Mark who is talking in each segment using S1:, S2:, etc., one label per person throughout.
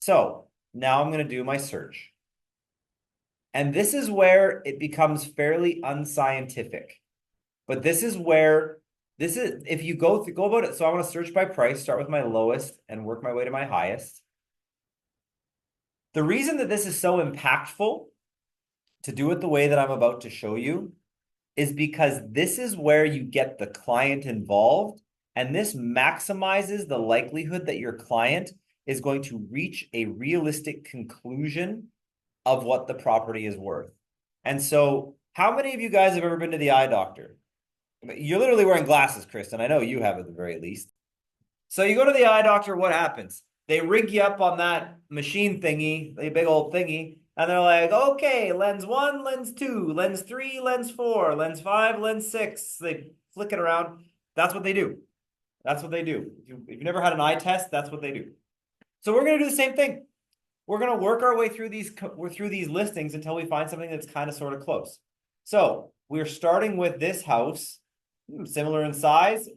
S1: So now I'm going to do my search. And this is where it becomes fairly unscientific. But this is where this is if you go about it. So I want to search by price, start with my lowest and work my way to my highest. The reason that this is so impactful to do it the way that I'm about to show you is because this is where you get the client involved, and this maximizes the likelihood that your client is going to reach a realistic conclusion of what the property is worth. And so, how many of you guys have ever been to the eye doctor? You're literally wearing glasses, Kristen. I know you have at the very least. So you go to the eye doctor, what happens? They rig you up on that machine thingy, the big old thingy, and they're like, okay, lens one, lens two, lens three, lens four, lens five, lens six. They flick it around. That's what they do. That's what they do. If you've never had an eye test, that's what they do. So we're going to do the same thing. We're going to work our way through these listings until we find something that's kind of sort of close. So we're starting with this house, similar in size,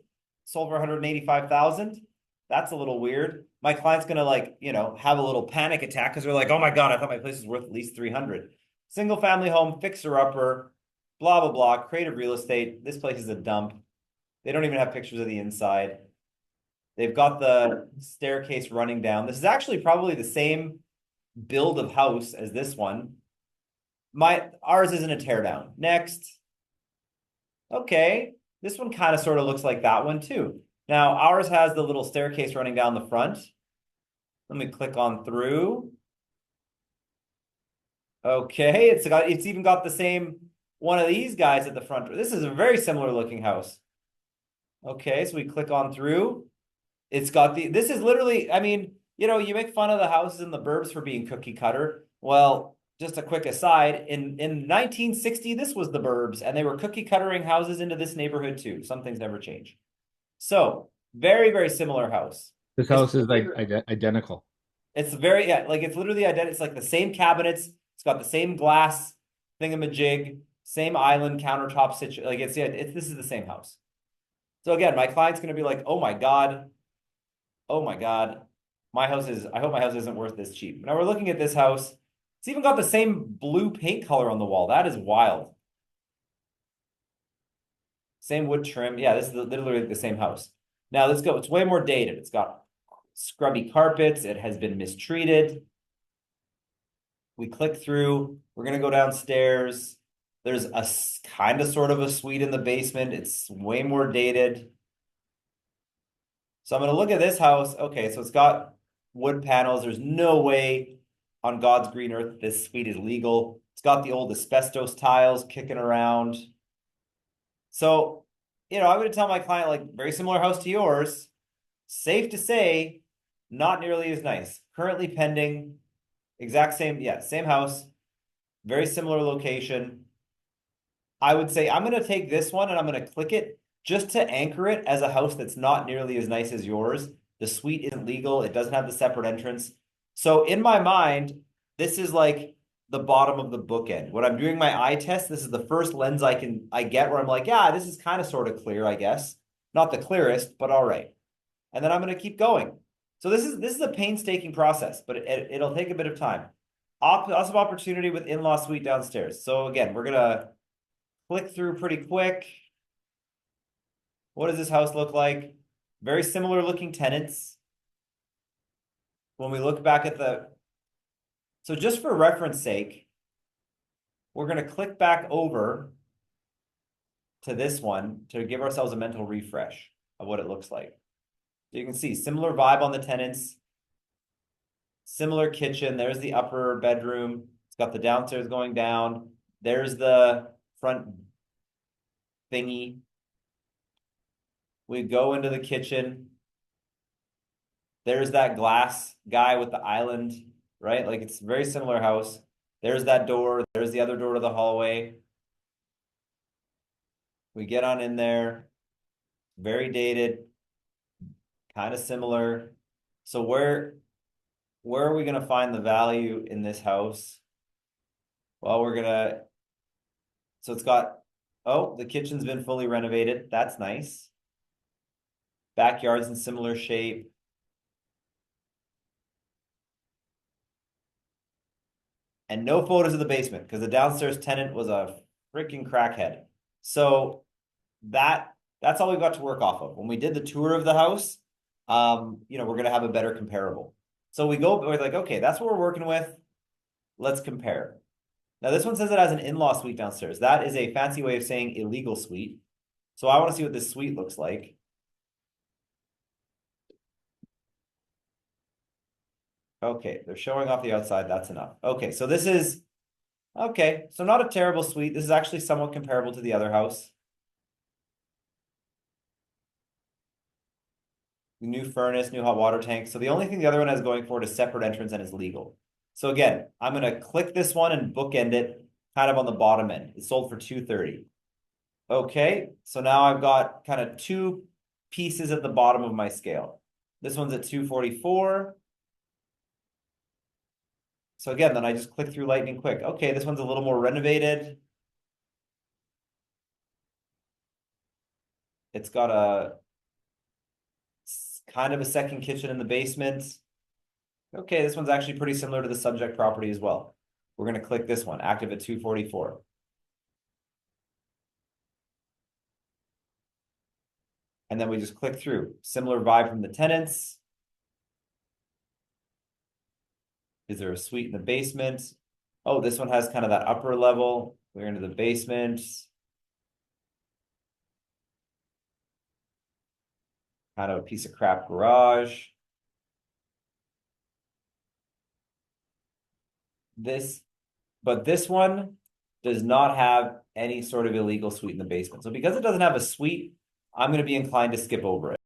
S1: sold for 185,000. That's a little weird. My client's gonna have a little panic attack because they're like, oh my God, I thought my place was worth at least 300. Single family home, fixer upper, blah, blah, blah, creative real estate. This place is a dump. They don't even have pictures of the inside. They've got the staircase running down. This is actually probably the same build of house as this one. Ours isn't a teardown. Next. Okay. This one kind of sort of looks like that one too. Now, ours has the little staircase running down the front. Let me click on through. Okay, it's even got the same one of these guys at the front. This is a very similar looking house. Okay, so we click on through. It's got this is literally, I mean, you make fun of the houses in the burbs for being cookie cutter. Well, just a quick aside, in 1960, this was the burbs, and they were cookie cuttering houses into this neighborhood too. Some things never change. So, very, very similar house.
S2: This
S1: It's
S2: house is like identical.
S1: it's very, yeah, like it's literally identical. It's like the same cabinets. It's got the same glass thingamajig, same island countertop situation. Like it's yeah, this is the same house. So again, my client's gonna be like, oh my God, I hope my house isn't worth this cheap. Now we're looking at this house. It's even got the same blue paint color on the wall. That is wild. Same wood trim. Yeah, this is literally the same house. Now let's go. It's way more dated. It's got scrubby carpets. It has been mistreated. We click through. We're going to go downstairs. There's a kind of sort of a suite in the basement. It's way more dated. So I'm going to look at this house. Okay, so it's got wood panels. There's no way on God's green earth this suite is legal. It's got the old asbestos tiles kicking around. So, I would tell my client, like, very similar house to yours. Safe to say, not nearly as nice. Currently pending, exact same, yeah, same house, very similar location. I would say I'm going to take this one and I'm going to click it just to anchor it as a house that's not nearly as nice as yours. The suite isn't legal. It doesn't have the separate entrance. So in my mind, this is like the bottom of the bookend. When I'm doing my eye test, this is the first lens I get where I'm like, yeah, this is kind of sort of clear, I guess. Not the clearest, but all right. And then I'm going to keep going. So this is a painstaking process, but it'll take a bit of time. Lots of opportunity with in-law suite downstairs. So again, we're gonna click through pretty quick. What does this house look like? Very similar looking tenants. When we look back at so just for reference sake, we're gonna click back over to this one to give ourselves a mental refresh of what it looks like. So you can see similar vibe on the tenants, similar kitchen. There's the upper bedroom. It's got the downstairs going down. There's the front thingy. We go into the kitchen. There's that glass guy with the island, right? Like it's a very similar house. There's that door. There's the other door to the hallway. We get on in there. Very dated, kind of similar. So where are we going to find the value in this house? Well, so it's got, oh, the kitchen's been fully renovated. That's nice. Backyard's in similar shape. and no photos of the basement because the downstairs tenant was a freaking crackhead. So that's all we got to work off of. When we did the tour of the house, we're gonna have a better comparable. So we're like, okay, that's what we're working with. Let's compare. Now this one says it has an in-law suite downstairs. That is a fancy way of saying illegal suite. So I want to see what this suite looks like. Okay, they're showing off the outside. That's enough. Okay, so this is, okay, so not a terrible suite. This is actually somewhat comparable to the other house. New furnace, new hot water tank. So the only thing the other one has going for it is separate entrance and is legal. So again, I'm going to click this one and bookend it kind of on the bottom end. It sold for 230. Okay, so now I've got kind of two pieces at the bottom of my scale. This one's at 244. So again, then I just click through lightning quick. Okay, this one's a little more renovated. It's got a kind of a second kitchen in the basement. Okay, this one's actually pretty similar to the subject property as well. We're going to click this one, active at 244. And then we just click through. Similar vibe from the tenants. Is there a suite in the basement? Oh, this one has kind of that upper level. We're into the basement. Kind of a piece of crap garage. But this one does not have any sort of illegal suite in the basement. So because it doesn't have a suite, I'm going to be inclined to skip over it.